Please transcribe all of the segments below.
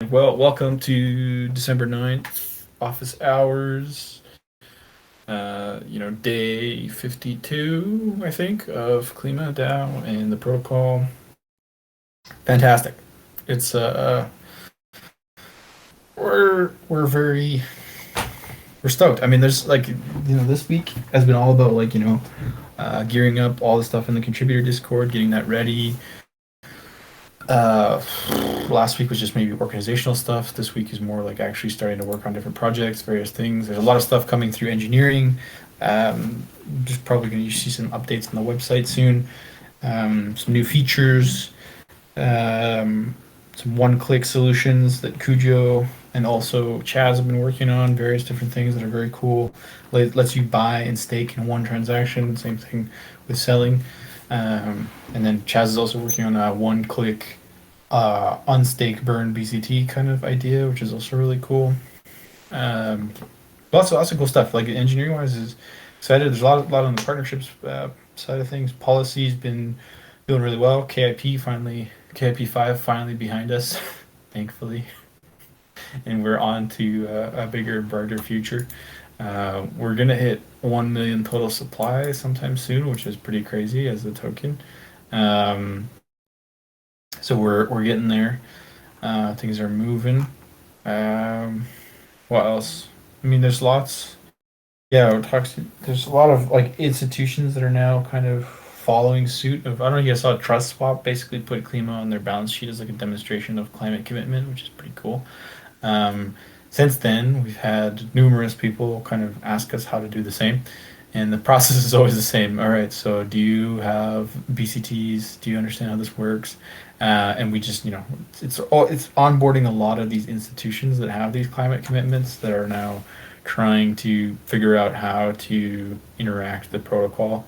Well, welcome to December 9th, office hours, day 52, I think, of KlimaDAO and the protocol. Fantastic. It's, we're very, we're stoked. I mean, there's this week has been all about gearing up all the stuff in the contributor Discord, getting that ready. Uh, Last week was just maybe organizational stuff. This week is more like actually starting to work on different projects, various things. There's a lot of stuff coming through engineering. Just probably going to see some updates on the website soon. Some new features, some one-click solutions that Cujo and also Chaz have been working on. Various different things that are very cool. Lets you buy and stake in one transaction. Same thing with selling. And then Chaz is also working on a one-click unstake burn BCT kind of idea, which is also really cool. Lots of cool stuff. Like engineering wise, is excited. There's a lot on the partnerships side of things. Policy's been doing really well. KIP 5 finally behind us, thankfully, and we're on to a bigger, brighter future. We're gonna hit 1 million total supply sometime soon, which is pretty crazy as a token. Um, so we're getting there. Things are moving. Um, what else? I mean, there's lots. Yeah, there's a lot of like institutions that are now kind of following suit of. I don't know if you guys saw Trust Swap basically put Klima on their balance sheet as like a demonstration of climate commitment, which is pretty cool. Um, since then, we've had numerous people kind of ask us how to do the same, and the process is always the same. All right, so do you have BCTs? Do you understand how this works? And we just, it's onboarding a lot of these institutions that have these climate commitments that are now trying to figure out how to interact with the protocol.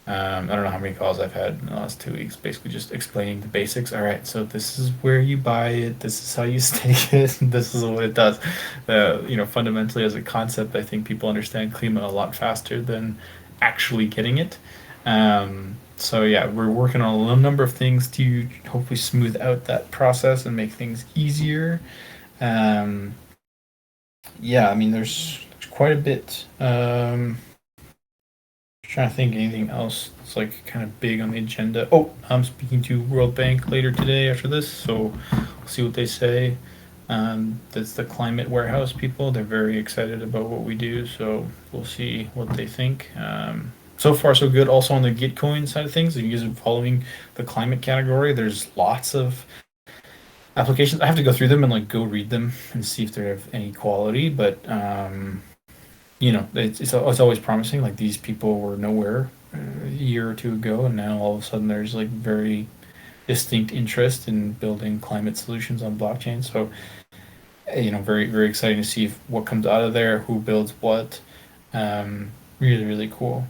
I don't know how many calls I've had in the last 2 weeks, basically just explaining the basics. All right, so this is where you buy it. This is how you stake it. This is what it does. Fundamentally as a concept, I think people understand Klima a lot faster than actually getting it. So yeah, we're working on a number of things to hopefully smooth out that process and make things easier. Um, yeah, I mean, there's quite a bit. Trying to think anything else that's like kind of big on the agenda. Oh, I'm speaking to World Bank later today after this, so we'll see what they say. That's the climate warehouse people. They're very excited about what we do, so we'll see what they think. So far, so good. Also on the Gitcoin side of things, if you guys are following the climate category, there's lots of applications. I have to go through them and like go read them and see if they have any quality, but it's always promising. Like these people were nowhere a year or two ago, and now all of a sudden there's like very distinct interest in building climate solutions on blockchain. So, very very exciting to see what comes out of there, who builds what. Really really cool.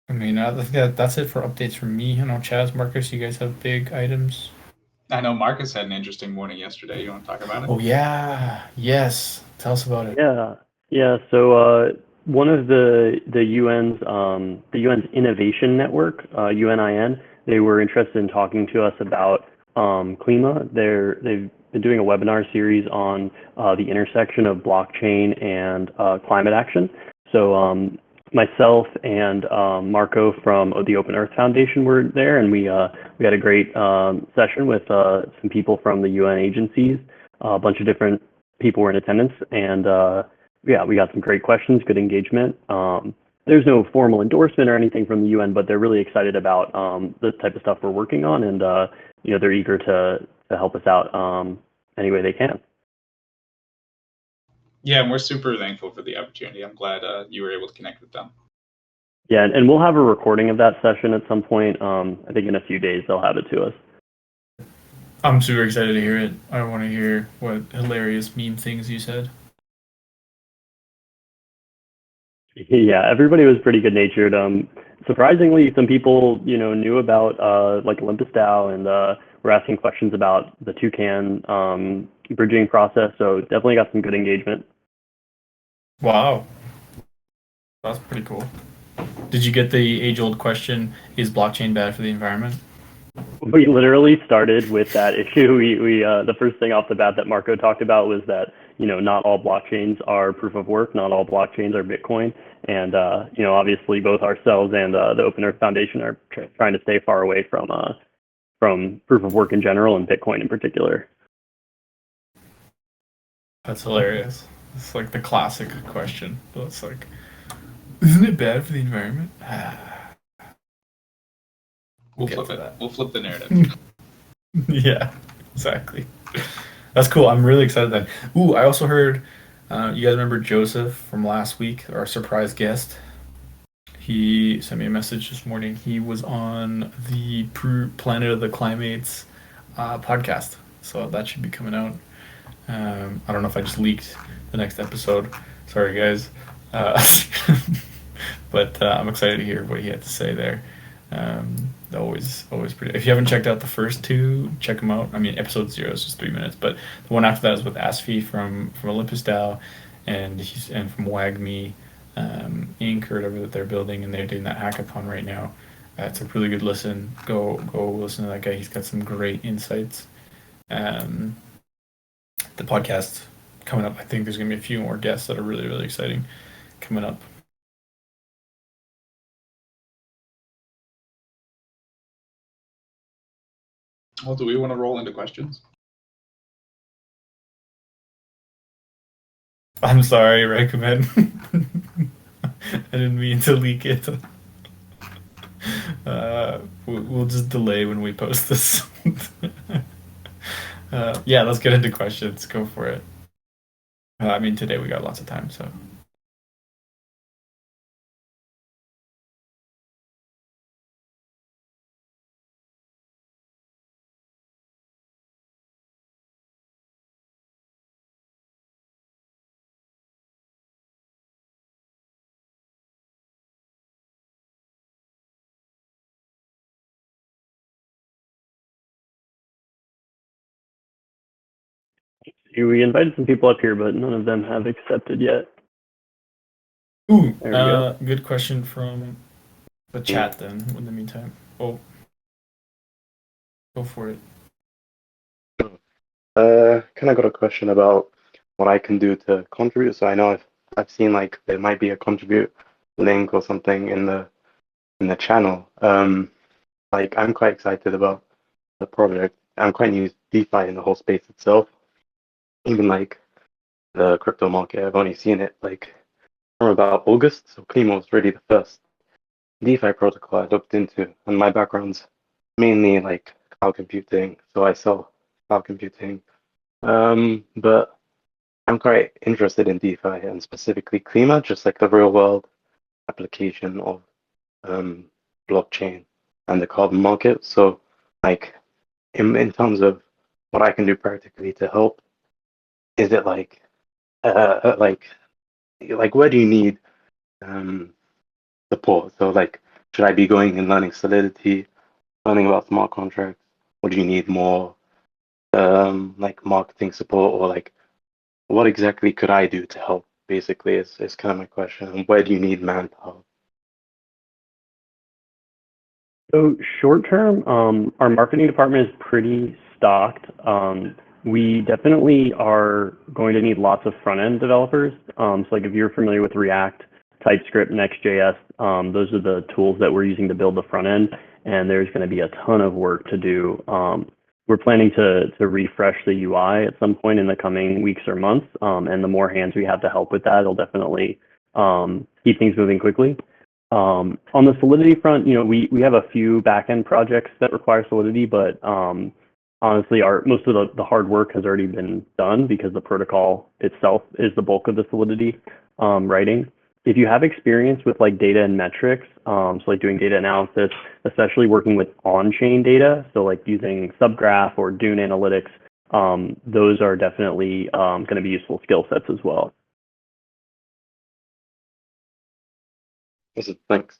I mean, I think that's it for updates from me. I know Chaz, Marcus, you guys have big items. I know Marcus had an interesting morning yesterday. You want to talk about it? Oh yeah, yes. Tell us about it. Yeah, yeah. So one of the UN's Innovation Network, UNIN, they were interested in talking to us about Klima. They've been doing a webinar series on the intersection of blockchain and climate action. So myself and Marco from the Open Earth Foundation were there, and we had a great session with some people from the UN agencies. A bunch of different people were in attendance, and yeah, we got some great questions, good engagement. There's no formal endorsement or anything from the UN, but they're really excited about the type of stuff we're working on, and they're eager to help us out any way they can. Yeah, and we're super thankful for the opportunity. I'm glad you were able to connect with them. Yeah, and we'll have a recording of that session at some point. I think in a few days they'll have it to us. I'm super excited to hear it. I want to hear what hilarious meme things you said. Yeah, everybody was pretty good natured. Surprisingly, some people knew about like OlympusDAO and were asking questions about the Toucan bridging process. So definitely got some good engagement. Wow, that's pretty cool. Did you get the age-old question, is blockchain bad for the environment? We literally started with that issue. We the first thing off the bat that Marco talked about was that, not all blockchains are proof of work, not all blockchains are Bitcoin. And, obviously both ourselves and the Open Earth Foundation are trying to stay far away from proof of work in general and Bitcoin in particular. That's hilarious. It's like the classic question. It's like, isn't it bad for the environment? We'll Get flip to it. that. We'll flip the narrative. Yeah, exactly. That's cool. I'm really excited then. Ooh, I also heard, you guys remember Joseph from last week, our surprise guest? He sent me a message this morning. He was on the Planet of the Klimates podcast. So that should be coming out. I don't know if I just leaked the next episode. Sorry, guys. Uh, but I'm excited to hear what he had to say there. Always pretty. If you haven't checked out the first two, check them out. I mean, episode 0 is just 3 minutes, but the one after that is with ASFi from OlympusDAO, and from WAGMI Inc. or whatever that they're building, and they're doing that hackathon right now. It's a really good listen. Go listen to that guy. He's got some great insights. The podcast coming up. I think there's gonna be a few more guests that are really, really exciting coming up. Well, do we want to roll into questions? I'm sorry, recommend. I didn't mean to leak it. We'll just delay when we post this. Yeah, let's get into questions. Go for it. I mean, today we got lots of time, so. We invited some people up here, but none of them have accepted yet. Ooh, There we go. good question from the chat then, in the meantime. Oh, go for it. Kind of got a question about what I can do to contribute. So I know I've seen like there might be a contribute link or something in the channel. Like I'm quite excited about the project. I'm quite new to DeFi in the whole space itself. Even like the crypto market, I've only seen it like from about August. So Klima was really the first DeFi protocol I looked into, and my background's mainly like cloud computing. So I sell cloud computing. But I'm quite interested in DeFi and specifically Klima, just like the real world application of blockchain and the carbon market. So like in terms of what I can do practically to help, is it like where do you need support? So like should I be going and learning Solidity, learning about smart contracts, or do you need more like marketing support, or like what exactly could I do to help? Basically, is kind of my question. And where do you need manpower? So short term, our marketing department is pretty stocked. We definitely are going to need lots of front end developers. So like if you're familiar with React, TypeScript, Next.js, those are the tools that we're using to build the front end. And there's going to be a ton of work to do. We're planning to refresh the UI at some point in the coming weeks or months. And the more hands we have to help with that, it'll definitely keep things moving quickly. On the Solidity front, we have a few backend projects that require Solidity, but honestly, most of the hard work has already been done because the protocol itself is the bulk of the Solidity writing. If you have experience with like data and metrics, so like doing data analysis, especially working with on-chain data, so like using Subgraph or Dune Analytics, those are definitely going to be useful skill sets as well. Awesome, thanks.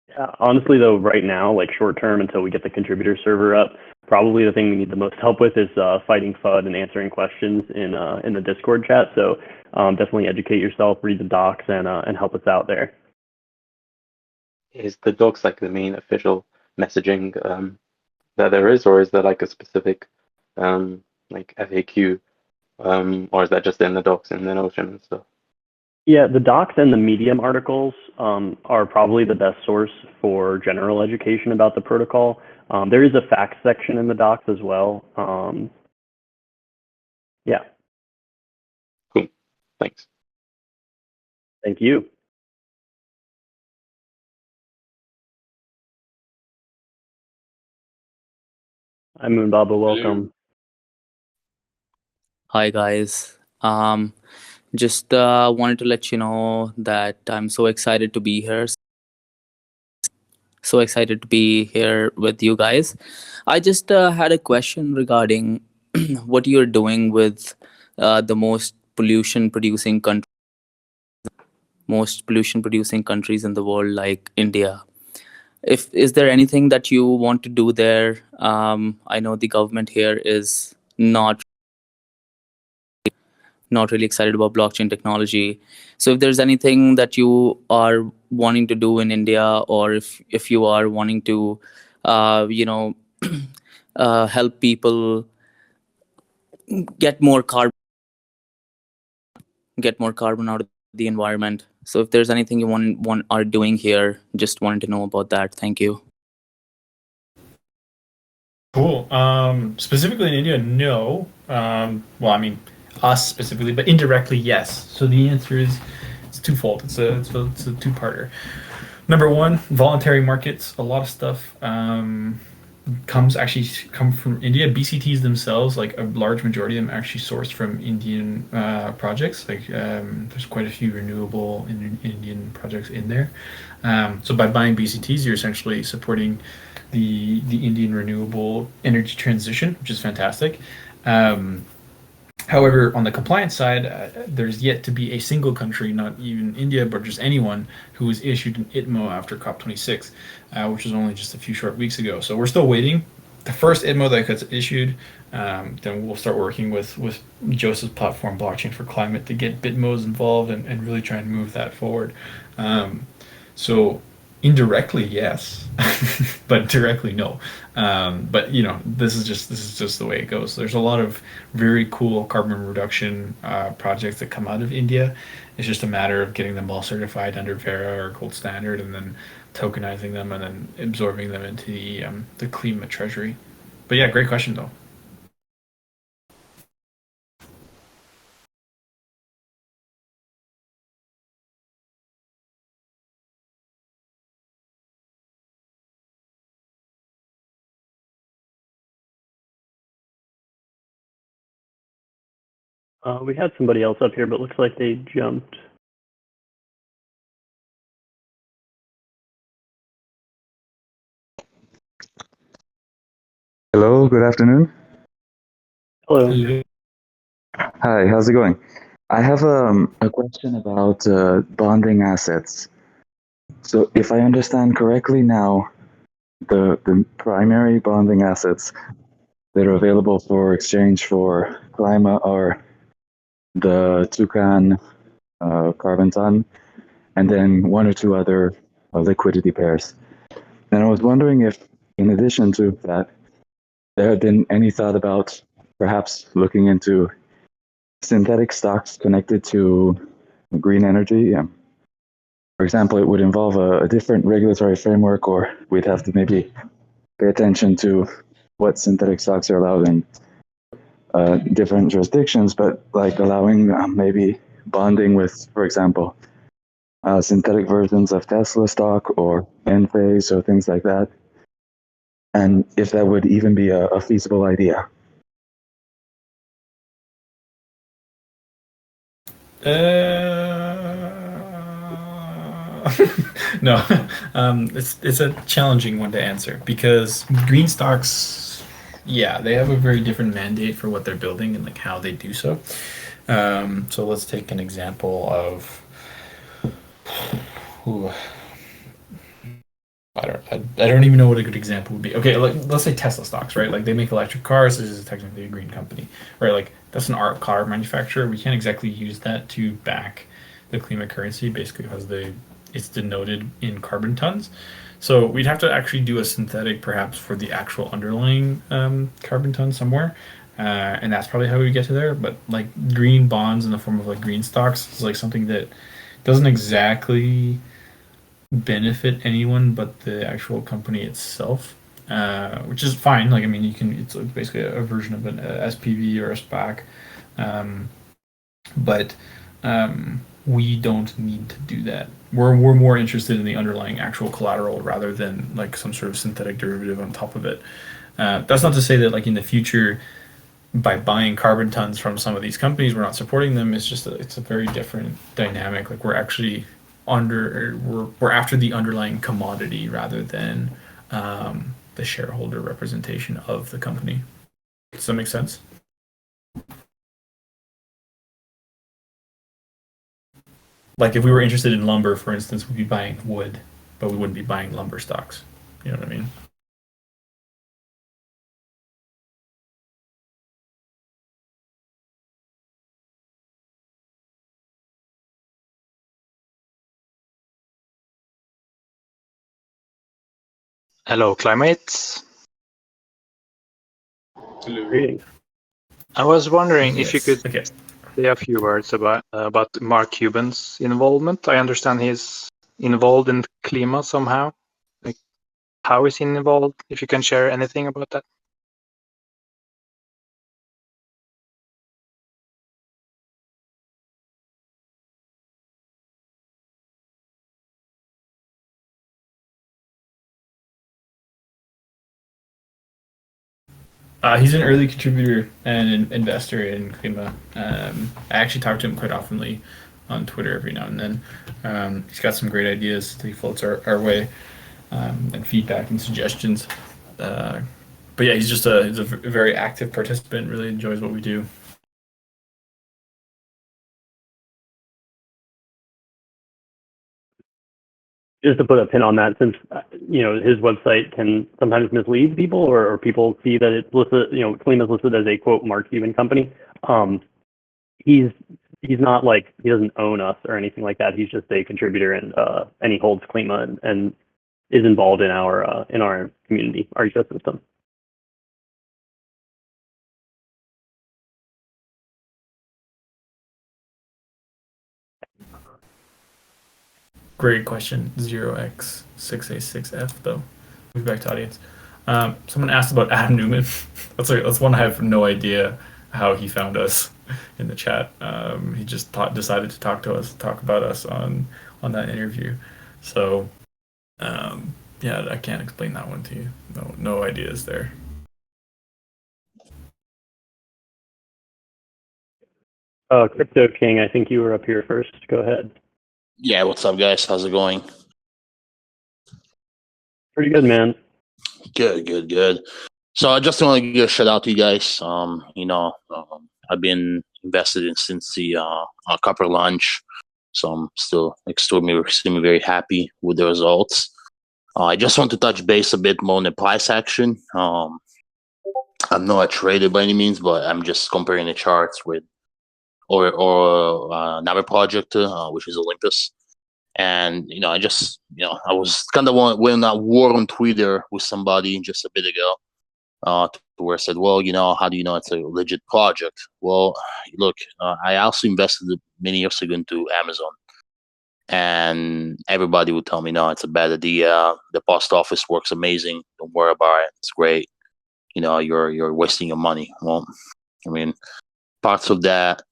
Yeah, honestly though, right now, like short term until we get the contributor server up, probably the thing we need the most help with is fighting FUD and answering questions in the Discord chat. So definitely educate yourself, read the docs, and help us out there. Is the docs like the main official messaging that there is, or is there like a specific like FAQ, or is that just in the docs in the Notion and stuff? Yeah, the docs and the Medium articles are probably the best source for general education about the protocol. There is a facts section in the docs as well. Yeah. Cool. Thanks. Thank you. Hi, Moonbaba, welcome. Hi guys. Just wanted to let you know that I'm so excited to be here. So excited to be here with you guys. I just had a question regarding what you're doing with the most pollution producing countries in the world, like India. Is there anything that you want to do there? I know the government here is not really excited about blockchain technology. So if there's anything that you are wanting to do in India, or if you are wanting to, help people get more carbon out of the environment. So if there's anything you are doing here, just wanted to know about that. Thank you. Cool. Specifically in India, no. Well, I mean, us specifically, but indirectly, yes. So the answer is it's twofold. It's a two-parter. Number one, voluntary markets. A lot of stuff come from India. BCTs themselves, like a large majority of them, actually sourced from Indian projects. Like there's quite a few renewable Indian projects in there. So by buying BCTs, you're essentially supporting the Indian renewable energy transition, which is fantastic. However, on the compliance side, there's yet to be a single country, not even India, but just anyone, who was issued an ITMO after COP26, which was only just a few short weeks ago. So we're still waiting. The first ITMO that gets issued, then we'll start working with Joseph's platform, Blockchain for Climate, to get BitMos involved and really try and move that forward. So indirectly, yes, but directly, no. But this is just the way it goes. There's a lot of very cool carbon reduction projects that come out of India. It's just a matter of getting them all certified under Verra or Gold Standard, and then tokenizing them, and then absorbing them into the Klima treasury. But yeah, great question though. We had somebody else up here, but looks like they jumped. Hello, good afternoon. Hello. Hi, how's it going? I have a question about bonding assets. So if I understand correctly now, the primary bonding assets that are available for exchange for Klima are the Toucan carbon ton, and then one or two other liquidity pairs. And I was wondering if, in addition to that, there had been any thought about perhaps looking into synthetic stocks connected to green energy. For example, it would involve a different regulatory framework, or we'd have to maybe pay attention to what synthetic stocks are allowed in different jurisdictions, but like allowing maybe bonding with, for example, synthetic versions of Tesla stock or Enphase or things like that. And if that would even be a feasible idea. No, it's a challenging one to answer, because green stocks, yeah, they have a very different mandate for what they're building and like how they do so. So let's take an example of I don't even know what a good example would be. Okay, let's say Tesla stocks, right? Like they make electric cars. This is technically a green company, right? Like that's an art car manufacturer. We can't exactly use that to back the Klima currency, basically because it's denoted in carbon tons. So we'd have to actually do a synthetic perhaps for the actual underlying carbon ton somewhere. And that's probably how we get to there. But like green bonds in the form of like green stocks is like something that doesn't exactly benefit anyone but the actual company itself, which is fine. Like I mean, you can it's basically a version of an SPV or a SPAC, but we don't need to do that. We're more interested in the underlying actual collateral rather than like some sort of synthetic derivative on top of it. That's not to say that like in the future, by buying carbon tons from some of these companies, we're not supporting them. It's just it's a very different dynamic. Like we're actually we're after the underlying commodity rather than the shareholder representation of the company. Does that make sense? Like if we were interested in lumber, for instance, we'd be buying wood, but we wouldn't be buying lumber stocks. You know what I mean? Hello, Klimates. Greetings. I was wondering if you could Okay. say a few words about Mark Cuban's involvement. I understand he's involved in Klima somehow. Like, how is he involved? If you can share anything about that. He's an early contributor and an investor in Klima. I actually talk to him quite oftenly on Twitter every now and then. He's got some great ideas that he floats our way, and feedback and suggestions. But yeah, he's a very active participant. Really enjoys what we do. Just to put a pin on that, since his website can sometimes mislead people, or people see that it's listed, Klima is listed as a quote Mark Cuban company. He's not like, he doesn't own us or anything like that. He's just a contributor, and he holds Klima and is involved in our community, our ecosystem. Great question. 0x6a6f though. Move back to audience. Someone asked about Adam Newman. That's one I have no idea how he found us in the chat. He just decided to talk about us on that interview. So yeah, I can't explain that one to you. No ideas there. Crypto King, I think you were up here first. Go ahead. Yeah, what's up, guys? How's it going? Pretty good, man. Good. So I just want to give a shout out to you guys. I've been invested in since the copper launch, so I'm still extremely very happy with the results. I just want to touch base a bit more on the price action. I'm not a trader by any means, but I'm just comparing the charts with or another project, which is Olympus. And I was kind of went on war on Twitter with somebody just a bit ago, where I said, well, how do you know it's a legit project? Well, look, I also invested many years ago into Amazon, and everybody would tell me, no, it's a bad idea. The post office works amazing. Don't worry about it. It's great. You're wasting your money. Well, I mean, parts of that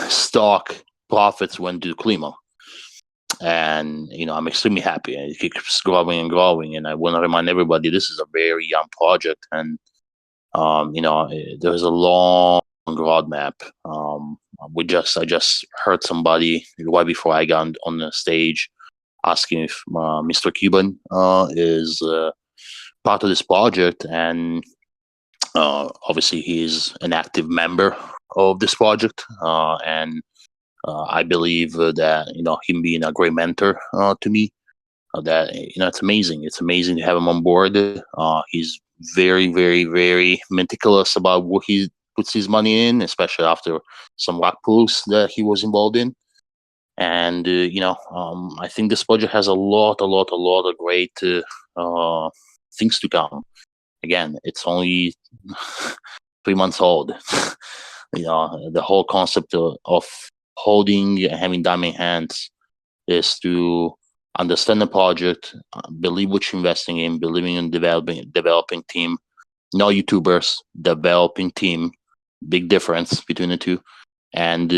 stock profits went to Klima. And I'm extremely happy. It keeps growing and growing. And I want to remind everybody, this is a very young project, and there's a long roadmap. I just heard somebody right before I got on the stage asking if Mr. Cuban is part of this project, and obviously he's an active member of this project, and I believe that him being a great mentor to me, that it's amazing. It's amazing to have him on board. He's very, very, very meticulous about what he puts his money in, especially after some rock pulls that he was involved in. And I think this project has a lot of great things to come. Again, it's only 3 months old. The whole concept of holding and having time in hands is to understand the project, believe what you're investing in, believing in developing team, no YouTubers, developing team, big difference between the two, and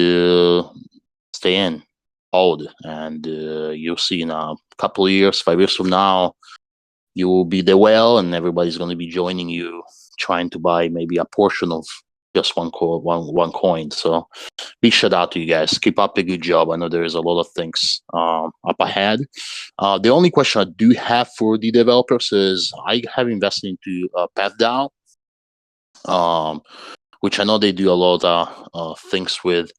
stay in, hold, and you'll see in a couple of years, 5 years from now, you will be the whale, and everybody's going to be joining you, trying to buy maybe a portion of just one coin. So big shout out to you guys. Keep up the good job. I know there is a lot of things up ahead. The only question I do have for the developers is I have invested into PathDAO, which I know they do a lot of things with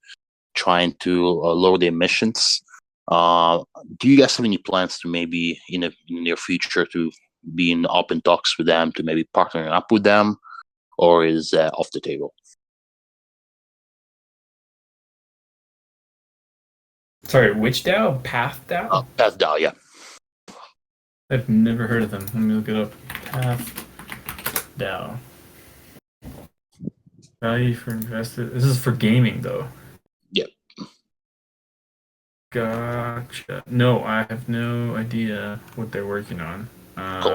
trying to lower the emissions. Do you guys have any plans to maybe in the near future to be in open talks with them, to maybe partnering up with them, or is that off the table? Sorry, which DAO? PathDAO? PathDAO, yeah. I've never heard of them. Let me look it up. PathDAO. Value for invested. This is for gaming, though. Yep. Gotcha. No, I have no idea what they're working on. Cool.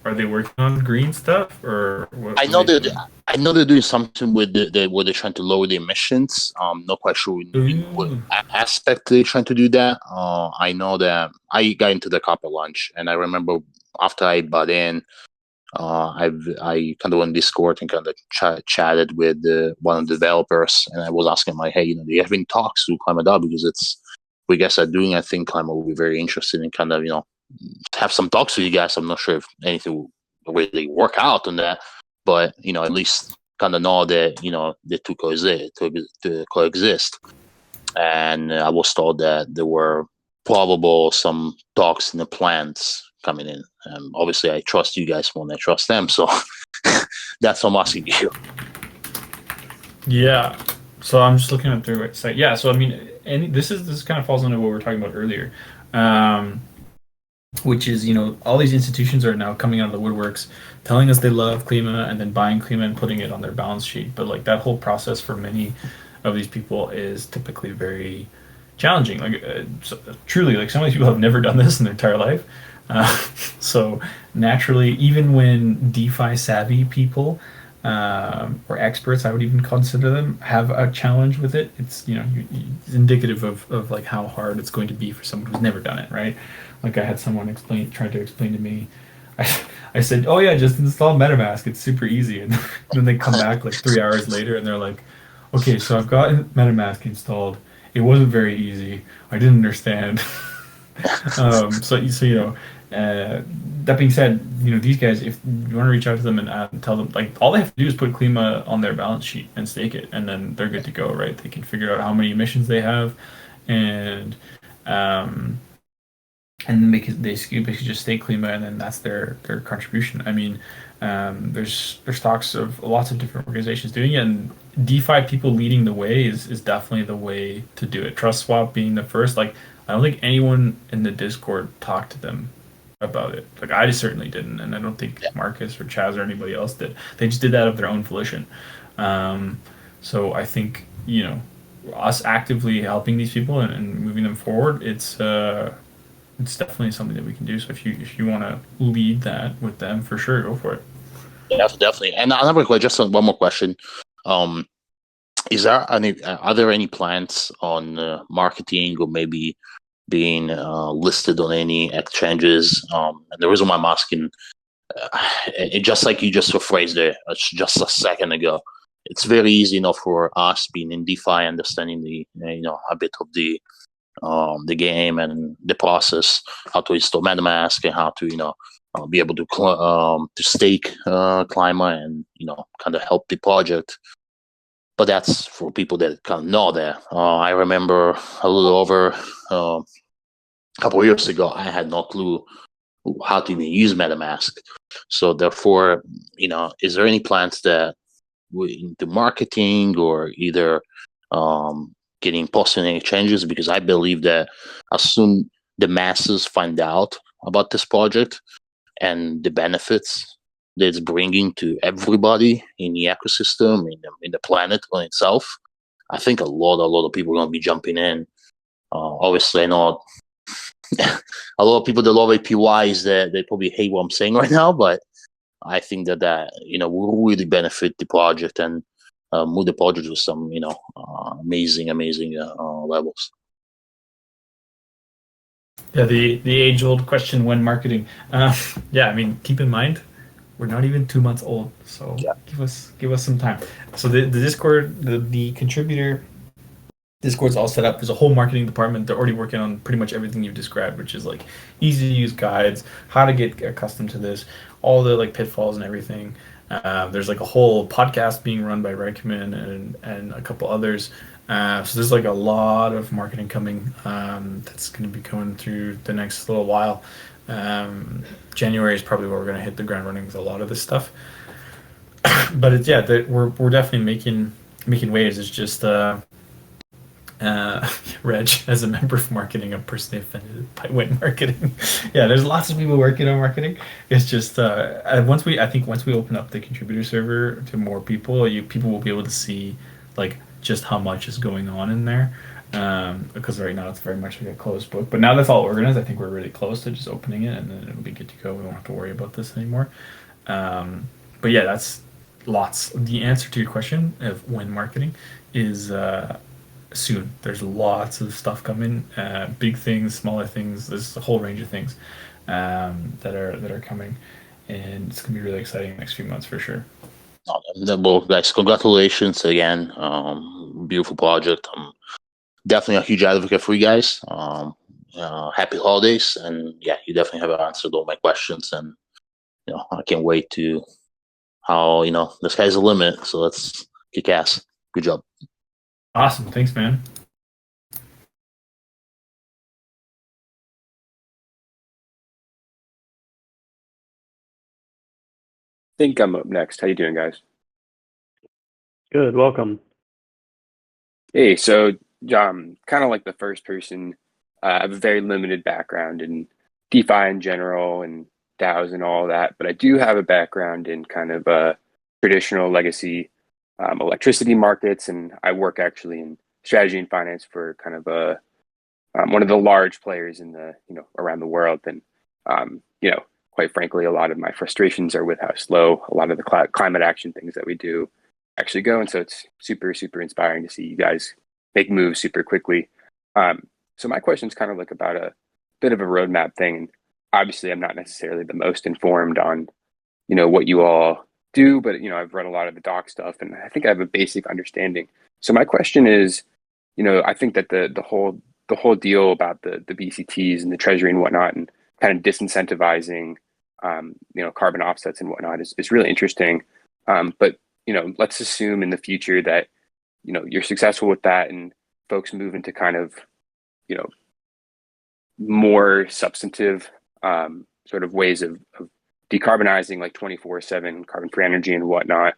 Are they working on green stuff, or what? I know they're doing something with where they're trying to lower the emissions. Not quite sure in what aspect they're trying to do that. I know that I got into the copper launch, and I remember after I bought in, I kind of went on Discord and kind of chatted with one of the developers, and I was asking like, hey, do you have any talks to KlimaDAO, because we guys are doing. I think Klima will be very interested in kind of have some talks with you guys. I'm not sure if anything will really work out on that, but at least kind of know that the two coexist. And I was told that there were probable some talks in the plans coming in. Obviously, I trust you guys more than I trust them, so that's what I'm asking you. Yeah. So I'm just looking at their website. Yeah. So I mean, this kind of falls into what we were talking about earlier, which is all these institutions are now coming out of the woodworks, telling us they love Klima and then buying Klima and putting it on their balance sheet. But like that whole process for many of these people is typically very challenging. Like truly, like some of these people have never done this in their entire life. So naturally, even when DeFi savvy people or experts, I would even consider them, have a challenge with it, it's it's indicative of like how hard it's going to be for someone who's never done it, right? Like I had someone tried to explain to me. I said, "Oh yeah, just install MetaMask. It's super easy." And then they come back like 3 hours later and they're like, "Okay, so I've got MetaMask installed. It wasn't very easy. I didn't understand." That being said, these guys, if you want to reach out to them and tell them, like, all they have to do is put Klima on their balance sheet and stake it, and then they're good to go, right? They can figure out how many emissions they have, and then they basically just stake Klima, and then that's their contribution. I mean, there's talks of lots of different organizations doing it, and DeFi people leading the way is definitely the way to do it. TrustSwap being the first. Like, I don't think anyone in the Discord talked to them about it. Like, I certainly didn't, and I don't think Marcus or Chaz or anybody else did. They just did that of their own volition. So I think us actively helping these people and moving them forward, it's definitely something that we can do. So if you want to lead that with them, for sure, go for it. Yeah, definitely. And another question, just one more question. Are there any plans on marketing or maybe being listed on any exchanges? And the reason why I'm asking, just like you just phrased it just a second ago, it's very easy enough for us being in DeFi, understanding the a bit of the game and the process, how to install MetaMask and how to be able to stake Klima and kind of help the project. But that's for people that kind of know that. I remember a little over a couple of years ago, I had no clue how to even use MetaMask. So therefore, is there any plans that into marketing or either getting posting any changes, because I believe that as soon the masses find out about this project and the benefits that it's bringing to everybody in the ecosystem, in the planet on itself, I think a lot of people are going to be jumping in. Obviously, I know a lot of people that love APYs that they probably hate what I'm saying right now, but I think that will really benefit the project and move the project to some amazing levels. Yeah, the age old question when marketing. Yeah, I mean, keep in mind, we're not even 2 months old, so Yeah. give us some time. So the Discord, the contributor Discord's all set up. There's a whole marketing department. They're already working on pretty much everything you've described, which is like easy to use guides, how to get accustomed to this, all the like pitfalls and everything. There's like a whole podcast being run by Reichman and a couple others. So there's like a lot of marketing coming that's going to be coming through the next little while. January is probably where we're going to hit the ground running with a lot of this stuff. But it's we're definitely making waves. It's just Reg, as a member of marketing, I'm personally offended by when marketing. Yeah, there's lots of people working on marketing. It's just once we open up the contributor server to more people, people will be able to see like just how much is going on in there. Because right now it's very much like a closed book. But now that's all organized, I think we're really close to just opening it, and then it'll be good to go. We won't have to worry about this anymore. But yeah, that's lots. The answer to your question of when marketing is soon. There's lots of stuff coming, big things, smaller things. There's a whole range of things that are coming, and it's gonna be really exciting the next few months for sure. Well, guys, congratulations again. Beautiful project. I'm definitely a huge advocate for you guys. Happy holidays, and yeah, you definitely have answered all my questions, and I can't wait to how the sky's the limit. So let's kick ass. Good job. Awesome, thanks, man. I think I'm up next. How you doing, guys? Good, welcome. Hey, so kind of like the first person, I have a very limited background in DeFi in general and DAOs and all that, but I do have a background in kind of traditional legacy electricity markets, and I work actually in strategy and finance for kind of one of the large players in the around the world, and quite frankly, a lot of my frustrations are with how slow a lot of the climate action things that we do actually go. And so it's super, super inspiring to see you guys make moves super quickly. So my question is kind of like about a bit of a roadmap thing. Obviously, I'm not necessarily the most informed on, what you all do, but, I've read a lot of the doc stuff, and I think I have a basic understanding. So my question is, I think that the whole deal about the BCTs and the treasury and whatnot, and kind of disincentivizing, carbon offsets and whatnot is really interesting. But let's assume in the future that, you're successful with that and folks move into kind of, more substantive sort of ways of decarbonizing, like 24/7 carbon-free energy and whatnot.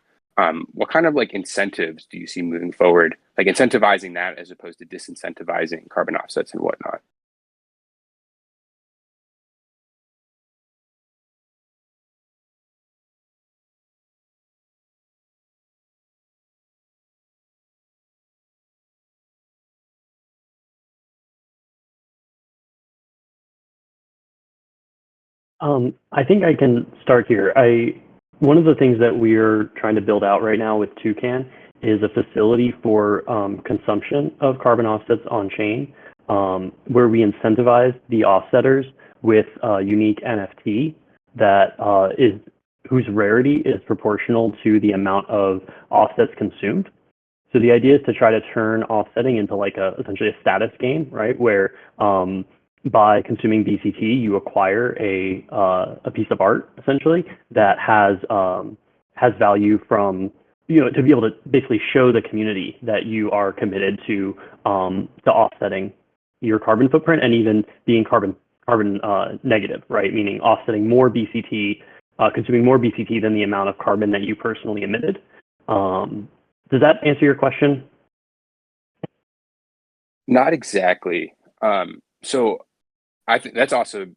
What kind of like incentives do you see moving forward, like incentivizing that as opposed to disincentivizing carbon offsets and whatnot? I think I can start here. One of the things that we're trying to build out right now with Toucan is a facility for consumption of carbon offsets on chain, where we incentivize the offsetters with a unique NFT that whose rarity is proportional to the amount of offsets consumed. So the idea is to try to turn offsetting into like essentially a status game, right? Where by consuming BCT, you acquire a piece of art essentially that has value from to be able to basically show the community that you are committed to offsetting your carbon footprint and even being carbon negative, right? Meaning offsetting more BCT, consuming more BCT than the amount of carbon that you personally emitted. Does that answer your question? Not exactly. So I think that's also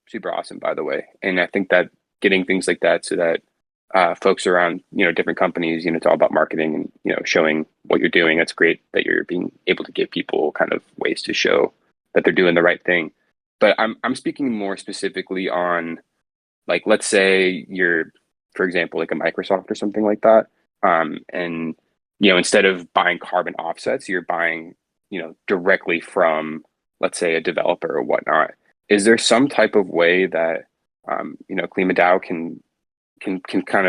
super awesome, by the way. And I think that getting things like that so that folks around, different companies, it's all about marketing and, showing what you're doing. That's great that you're being able to give people kind of ways to show that they're doing the right thing. But I'm speaking more specifically on, like, let's say you're, for example, like a Microsoft or something like that. And, instead of buying carbon offsets, you're buying, directly from, let's say, a developer or whatnot. Is there some type of way that, KlimaDAO can kind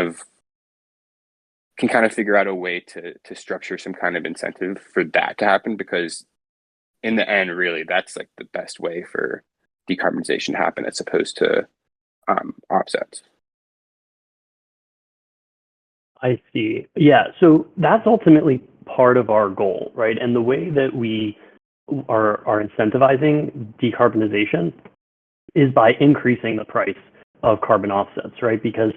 of figure out a way to structure some kind of incentive for that to happen? Because in the end, really, that's like the best way for decarbonization to happen as opposed to offsets. I see. Yeah, so that's ultimately part of our goal, right? And the way that we are incentivizing decarbonization is by increasing the price of carbon offsets, right? Because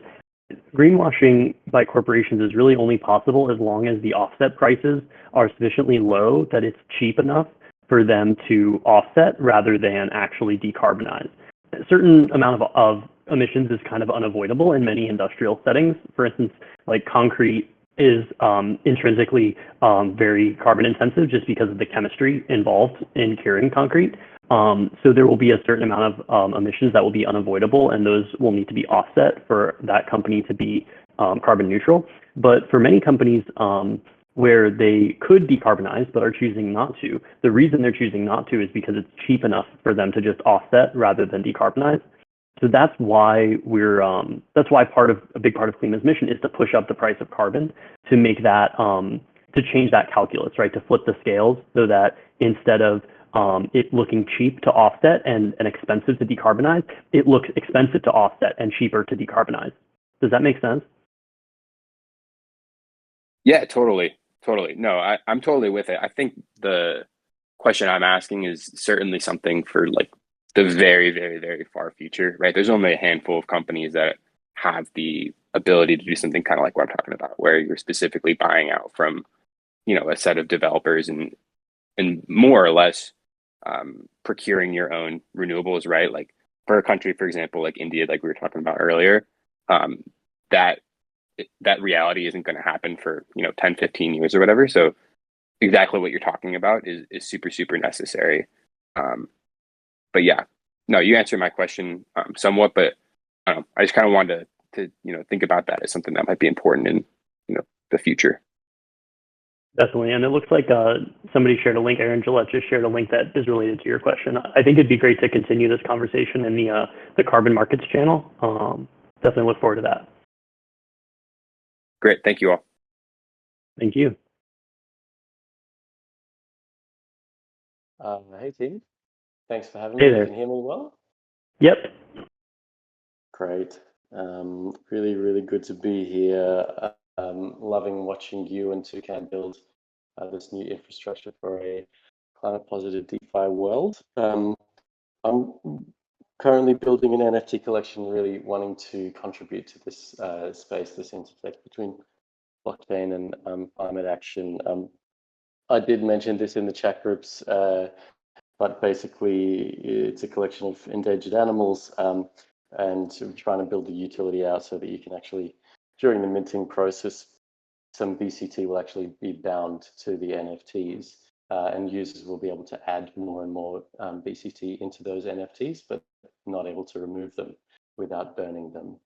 greenwashing by corporations is really only possible as long as the offset prices are sufficiently low that it's cheap enough for them to offset rather than actually decarbonize. A certain amount of emissions is kind of unavoidable in many industrial settings. For instance, like concrete is intrinsically very carbon intensive just because of the chemistry involved in curing concrete. So there will be a certain amount of emissions that will be unavoidable, and those will need to be offset for that company to be carbon neutral. But for many companies where they could decarbonize but are choosing not to, the reason they're choosing not to is because it's cheap enough for them to just offset rather than decarbonize. So that's why a big part of Klima's mission is to push up the price of carbon, to make that to change that calculus, right? To flip the scales so that instead of it looking cheap to offset and expensive to decarbonize, it looks expensive to offset and cheaper to decarbonize. Does that make sense? Yeah, totally. No, I'm totally with it. I think the question I'm asking is certainly something for like the very, very, very far future, right? There's only a handful of companies that have the ability to do something kind of like what I'm talking about, where you're specifically buying out from, a set of developers and more or less procuring your own renewables, right? Like for a country, for example, like India, like we were talking about earlier, that reality isn't going to happen for 10 15 years or whatever. So exactly what you're talking about is super, super necessary. But yeah, no, you answered my question somewhat, but I don't know, I just kind of wanted to think about that as something that might be important in the future. Definitely, and it looks like somebody shared a link. Aaron Gillette just shared a link that is related to your question. I think it'd be great to continue this conversation in the carbon markets channel. Definitely look forward to that. Great, thank you all. Thank you. Hey team, thanks for having Hey me. there. You can hear me well? Yep. Great. Really, really good to be here. Loving watching you and Toucan build this new infrastructure for a climate positive DeFi world. I'm currently building an NFT collection, really wanting to contribute to this space, this intersect between blockchain and climate action. I did mention this in the chat groups, but basically it's a collection of endangered animals, and we're trying to build the utility out so that you can actually, during the minting process, some BCT will actually be bound to the NFTs, and users will be able to add more and more BCT into those NFTs, but not able to remove them without burning them.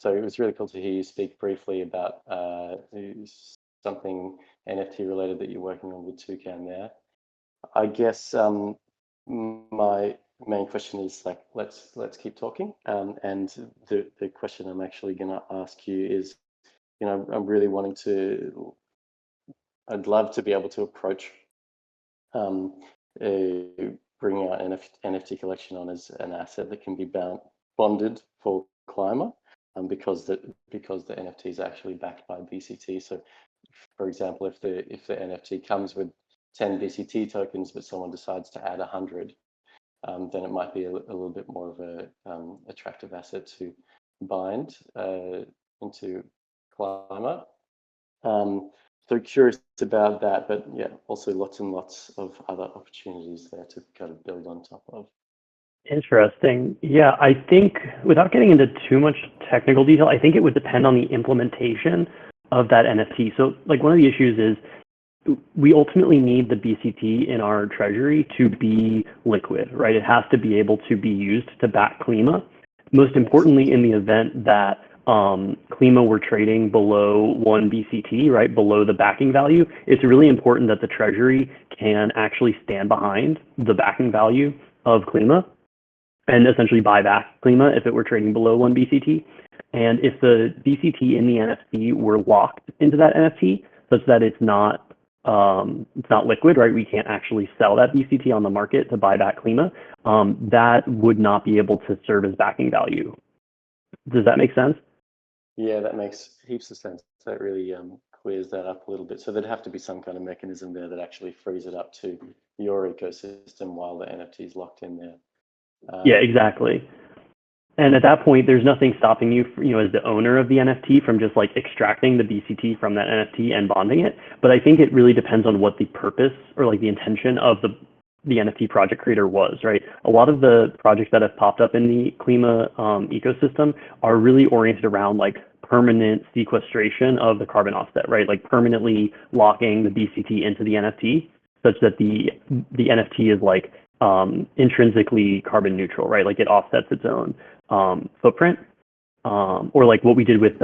So it was really cool to hear you speak briefly about something NFT related that you're working on with Toucan there. I guess my main question is like, let's keep talking. And the question I'm actually going to ask you is, I'm really wanting to. I'd love to be able to approach bringing our NFT collection on as an asset that can be bonded for Klima, because the NFT is actually backed by BCT. So, for example, if the NFT comes with 10 BCT tokens, but someone decides to add 100, then it might be a little bit more of a attractive asset to bind into Klima. so curious about that, but yeah, also lots and lots of other opportunities there to kind of build on top of. Interesting. Yeah, I think without getting into too much technical detail, I think it would depend on the implementation of that NFT. So like one of the issues is we ultimately need the BCT in our treasury to be liquid, right? It has to be able to be used to back Klima. Most importantly, in the event that Klima were trading below 1 BCT, right, below the backing value, it's really important that the treasury can actually stand behind the backing value of Klima and essentially buy back Klima if it were trading below 1 BCT. And if the BCT in the NFT were locked into that NFT such that it's not liquid, right? We can't actually sell that BCT on the market to buy back Klima. That would not be able to serve as backing value. Does that make sense? Yeah, that makes heaps of sense. That really clears that up a little bit. So there'd have to be some kind of mechanism there that actually frees it up to your ecosystem while the NFT is locked in there. Yeah, exactly. And at that point, there's nothing stopping you, as the owner of the NFT from just like extracting the BCT from that NFT and bonding it. But I think it really depends on what the purpose or like the intention of the NFT project creator was, right? A lot of the projects that have popped up in the Klima ecosystem are really oriented around like permanent sequestration of the carbon offset, right? Like permanently locking the BCT into the NFT such that the NFT is like intrinsically carbon neutral, right? Like it offsets its own footprint, or like what we did with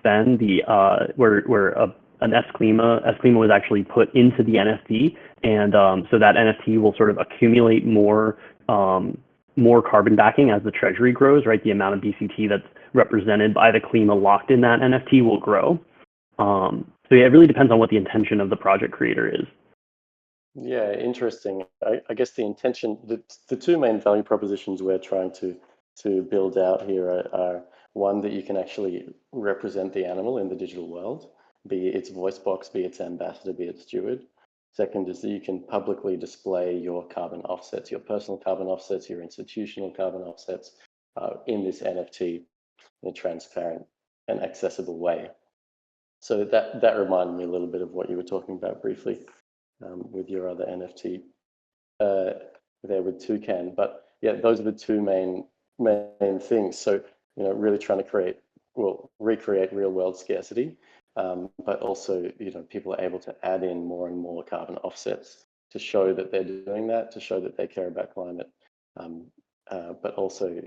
Sven, where an S-Klima was actually put into the NFT, and so that NFT will sort of accumulate more carbon backing as the treasury grows, right? The amount of BCT that's represented by the Klima locked in that NFT will grow. So yeah, it really depends on what the intention of the project creator is. Yeah, interesting. I guess the intention, the two main value propositions we're trying to build out here are one, that you can actually represent the animal in the digital world, be it its voice box, be its ambassador, be its steward. Second is that you can publicly display your carbon offsets, your personal carbon offsets, your institutional carbon offsets in this NFT in a transparent and accessible way. So that reminded me a little bit of what you were talking about briefly with your other NFT there with Toucan. But yeah, those are the two main things. So, really trying to recreate real world scarcity, but also, people are able to add in more and more carbon offsets to show that they're doing that, to show that they care about climate, but also,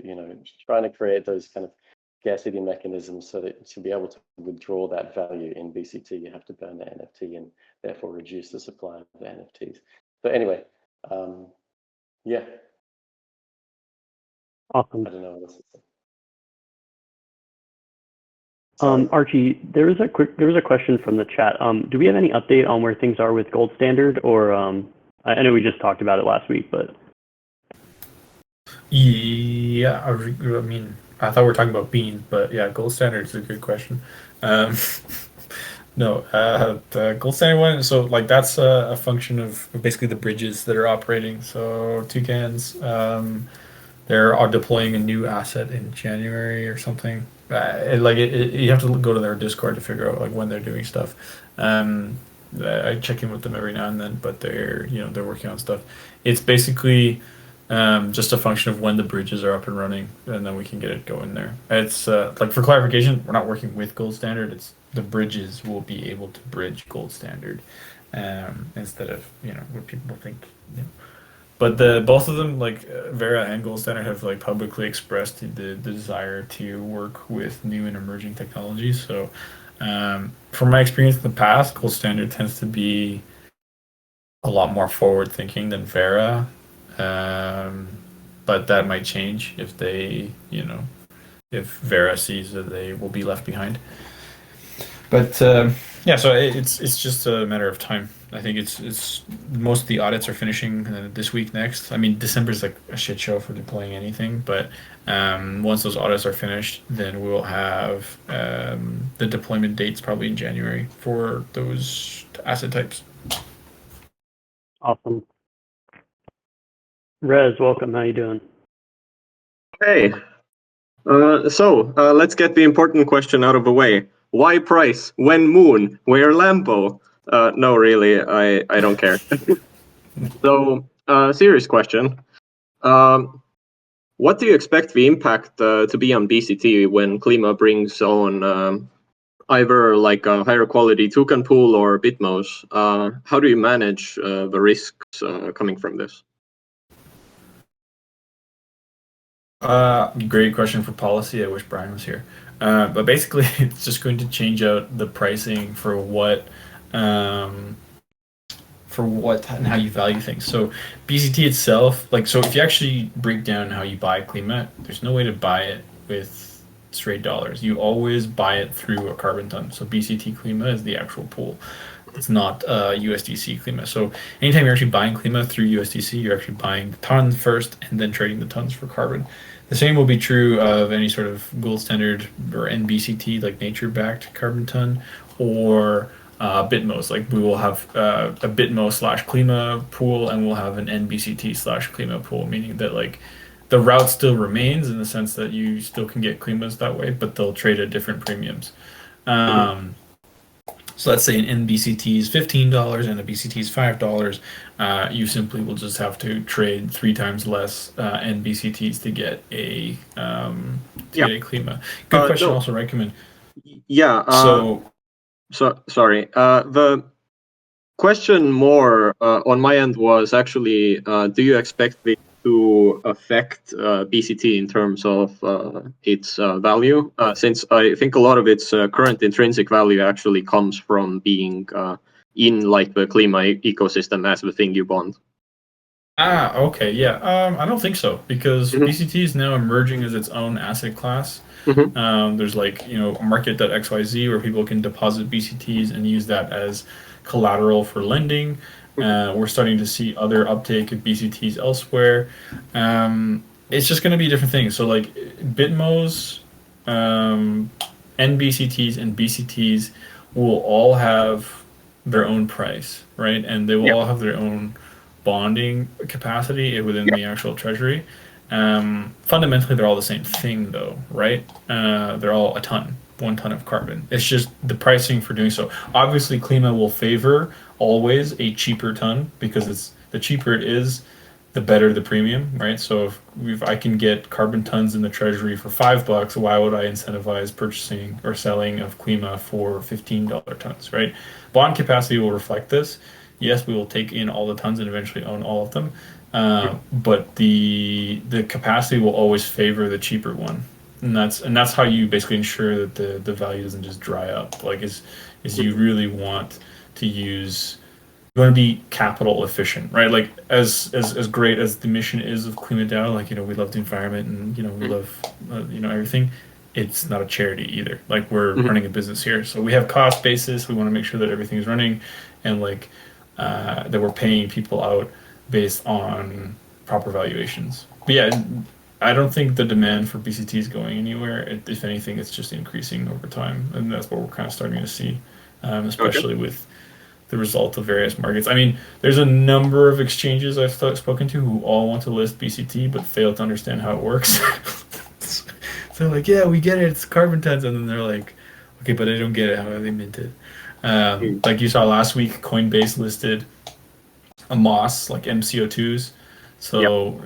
trying to create those kind of scarcity mechanisms so that to be able to withdraw that value in BCT, you have to burn the NFT and therefore reduce the supply of the NFTs. But anyway, yeah. Awesome. I don't know what else to say. Archie, there was a question from the chat. Do we have any update on where things are with Gold Standard, or I know we just talked about it last week, but yeah, I mean, I thought we were talking about beans, but yeah, Gold Standard is a good question. No, the Gold Standard one. So like that's a function of basically the bridges that are operating. So Toucans, they're deploying a new asset in January or something. You have to go to their Discord to figure out like when they're doing stuff. I check in with them every now and then, but they're working on stuff. It's basically just a function of when the bridges are up and running, and then we can get it going there. It's like for clarification, we're not working with Gold Standard. It's the bridges will be able to bridge Gold Standard instead of what people think. But both of them, like Vera and Gold Standard, have like publicly expressed the desire to work with new and emerging technologies. So, from my experience in the past, Gold Standard tends to be a lot more forward thinking than Vera. But that might change if if Vera sees that they will be left behind. But yeah, so it's just a matter of time. I think it's most of the audits are finishing this week, next. I mean, December's like a shit show for deploying anything, but once those audits are finished, then we will have the deployment dates probably in January for those asset types. awesome. Rez, welcome. How you doing? Hey, let's get the important question out of the way. Why price? When moon? Where Lambo? No, really, I don't care. So, serious question. What do you expect the impact to be on BCT when Klima brings on either like a higher quality Toucan pool or Bitmos? How do you manage the risks coming from this? Great question for policy. I wish Brian was here. But basically, it's just going to change out the pricing for what and how you value things. So BCT itself, like, so if you actually break down how you buy Klima, there's no way to buy it with straight dollars. You always buy it through a carbon ton. So BCT Klima is the actual pool. It's not USDC Klima. So anytime you're actually buying Klima through USDC, you're actually buying the tons first and then trading the tons for carbon. The same will be true of any sort of gold standard or NBCT, like nature-backed carbon ton, or Bitmos. Like we will have a Bitmo/Klima pool, and we'll have an NBCT/Klima pool, meaning that like the route still remains in the sense that you still can get Klimas that way, but they'll trade at different premiums. So let's say an NBCT is $15 and a BCT is $5. You simply will just have to trade 3 times less NBCTs to get a Klima. Good question, no. also, right, Cuban? Yeah. So sorry. The question more on my end was actually, do you expect it to affect BCT in terms of its value? Since I think a lot of its current intrinsic value actually comes from being in like the Klima ecosystem as the thing you bond. Okay, yeah. I don't think so, because BCT is now emerging as its own asset class. There's like, a market.xyz where people can deposit BCTs and use that as collateral for lending. We're starting to see other uptake of BCTs elsewhere. It's just going to be different things. So like Bitmos, NBCTs, and BCTs will all have their own price, right? And they will all have their own bonding capacity within the actual treasury. Fundamentally, they're all the same thing, though, right? They're all 1 ton of carbon. It's just the pricing for doing so. Obviously, Klima will favor always a cheaper ton, because the cheaper it is, the better the premium, right? So if I can get carbon tons in the treasury for $5, why would I incentivize purchasing or selling of Klima for $15 tons, right? Bond capacity will reflect this. Yes, we will take in all the tons and eventually own all of them, but the capacity will always favor the cheaper one, and that's how you basically ensure that the value doesn't just dry up. Like is you really want to use. You want to be capital efficient, right? Like as great as the mission is of KlimaDAO, like we love the environment and we love everything. It's not a charity either. Like we're running a business here, so we have cost basis. We want to make sure that everything is running, and like that we're paying people out based on proper valuations. But yeah, I don't think the demand for BCT is going anywhere. If anything, it's just increasing over time, and that's what we're kind of starting to see, especially with the result of various markets. I mean, there's a number of exchanges I've spoken to who all want to list BCT but fail to understand how it works. So they're like, yeah, we get it, it's carbon tons, and then they're like, okay, but I don't get it. How are they minted? Like you saw last week, Coinbase listed a MOS, like MCO2s. So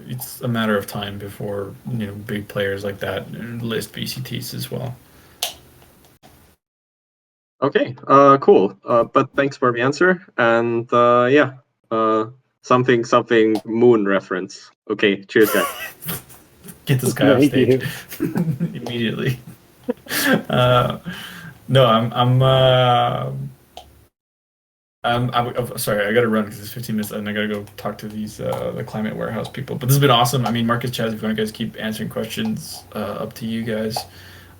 it's a matter of time before big players like that list BCTs as well. Okay, cool. But thanks for the answer. And something moon reference. Okay, cheers, guys. Get this guy off stage immediately. No, I'm sorry, I gotta run because it's 15 minutes and I gotta go talk to these the climate warehouse people. But this has been awesome. I mean, Marcus, Chaz, if you want to guys keep answering questions, up to you guys.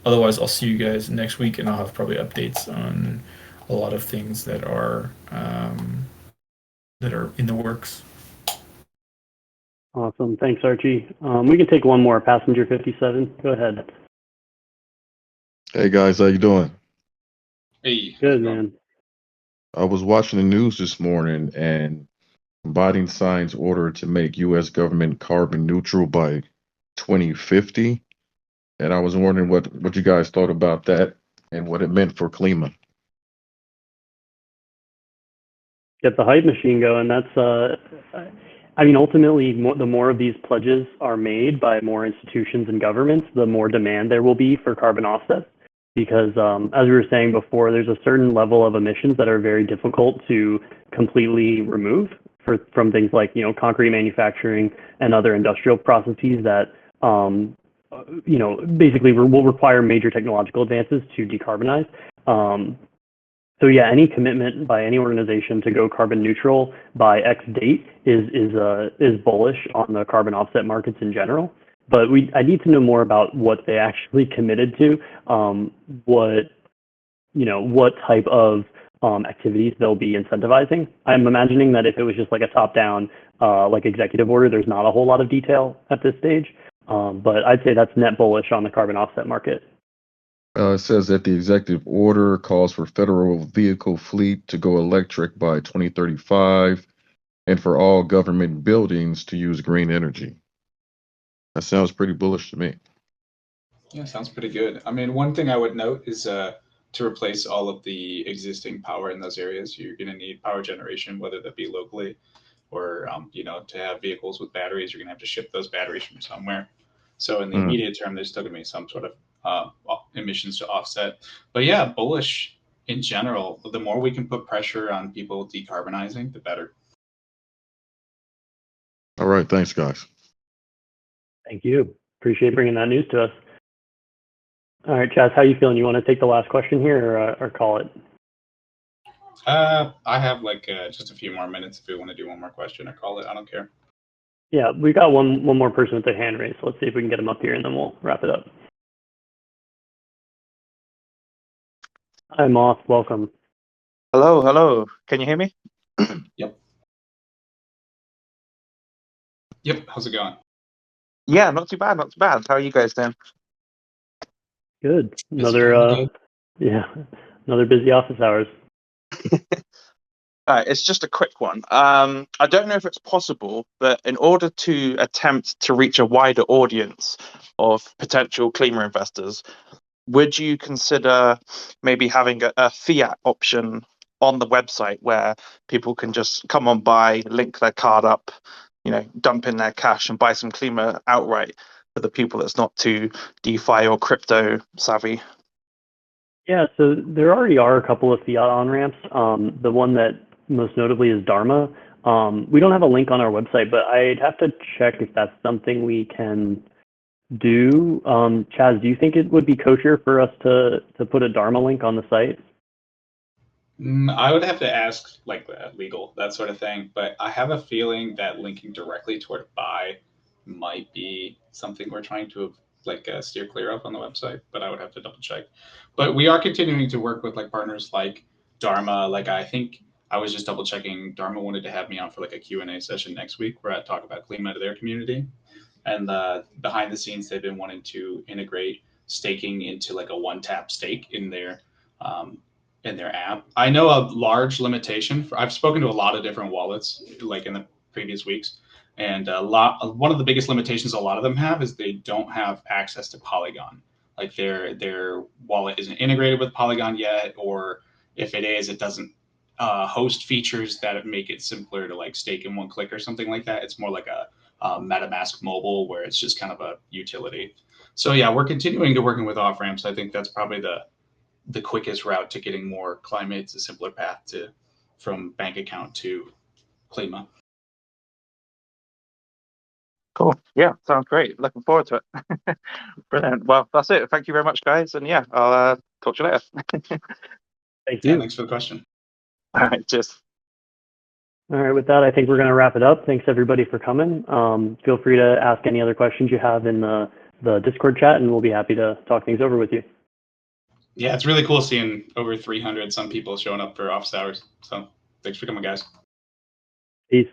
Otherwise, I'll see you guys next week, and I'll have probably updates on a lot of things that are in the works. Awesome. Thanks, Archie. We can take one more. Passenger 57. Go ahead. Hey, guys. How you doing? Hey. Good, man. I was watching the news this morning, and Biden signs order to make U.S. government carbon neutral by 2050. And I was wondering what you guys thought about that and what it meant for Klima. get the hype machine going. That's, I mean, ultimately, the more of these pledges are made by more institutions and governments, the more demand there will be for carbon offsets. Because as we were saying before, there's a certain level of emissions that are very difficult to completely remove from things like, you know, concrete manufacturing and other industrial processes that, you know, basically will require major technological advances to decarbonize. So yeah, any commitment by any organization to go carbon neutral by X date is bullish on the carbon offset markets in general. But I need to know more about what they actually committed to, what type of activities they'll be incentivizing. I'm imagining that if it was just like a top-down, like executive order, there's not a whole lot of detail at this stage. But I'd say that's net bullish on the carbon offset market. It says that the executive order calls for federal vehicle fleet to go electric by 2035 and for all government buildings to use green energy. That sounds pretty bullish to me. Yeah, sounds pretty good. I mean, one thing I would note is to replace all of the existing power in those areas, you're going to need power generation, whether that be locally or, to have vehicles with batteries, you're going to have to ship those batteries from somewhere. So in the immediate term, there's still going to be some sort of emissions to offset. But yeah, bullish in general. The more we can put pressure on people decarbonizing, the better. All right. Thanks, guys. Thank you. Appreciate bringing that news to us. All right, Chaz, how you feeling? You want to take the last question here or call it? I have just a few more minutes if we want to do one more question or call it. I don't care. Yeah, we got one more person with their hand raised. So let's see if we can get them up here and then we'll wrap it up. Hi, Moth. Welcome. Hello, hello. Can you hear me? Yep. How's it going? Yeah, not too bad, not too bad. How are you guys doing? Good. Another busy office hours. All right, it's just a quick one. I don't know if it's possible, but in order to attempt to reach a wider audience of potential Klima investors, would you consider maybe having a fiat option on the website where people can just come on by, link their card up, dump in their cash and buy some Klima outright for the people that's not too DeFi or crypto savvy? Yeah, so there already are a couple of fiat on-ramps. The one that most notably is Dharma. We don't have a link on our website, but I'd have to check if that's something we can do. Chaz, do you think it would be kosher for us to put a Dharma link on the site? I would have to ask legal, that sort of thing, but I have a feeling that linking directly toward buy might be something we're trying to steer clear of on the website, but I would have to double check. But we are continuing to work with partners like Dharma. I think I was just double checking. Dharma wanted to have me on for a Q&A session next week where I talk about Klima to their community. And behind the scenes, they've been wanting to integrate staking into a one-tap stake in their app. I know a large limitation. I've spoken to a lot of different wallets in the previous weeks, and one of the biggest limitations a lot of them have is they don't have access to Polygon. Their wallet isn't integrated with Polygon yet, or if it is, it doesn't host features that make it simpler to stake in one click or something like that. It's more like a MetaMask mobile where it's just kind of a utility. So yeah, we're continuing to working with off ramps. I think that's probably the quickest route to getting more Klimates, a simpler path from bank account to Klima. Cool. Yeah, sounds great. Looking forward to it. Brilliant. Well, that's it. Thank you very much, guys. And yeah, I'll talk to you later. Thank you. Yeah, thanks for the question. All right, cheers. All right, with that, I think we're going to wrap it up. Thanks everybody for coming. Feel free to ask any other questions you have in the Discord chat, and we'll be happy to talk things over with you. Yeah, it's really cool seeing over 300 some people showing up for office hours. So thanks for coming, guys. Peace.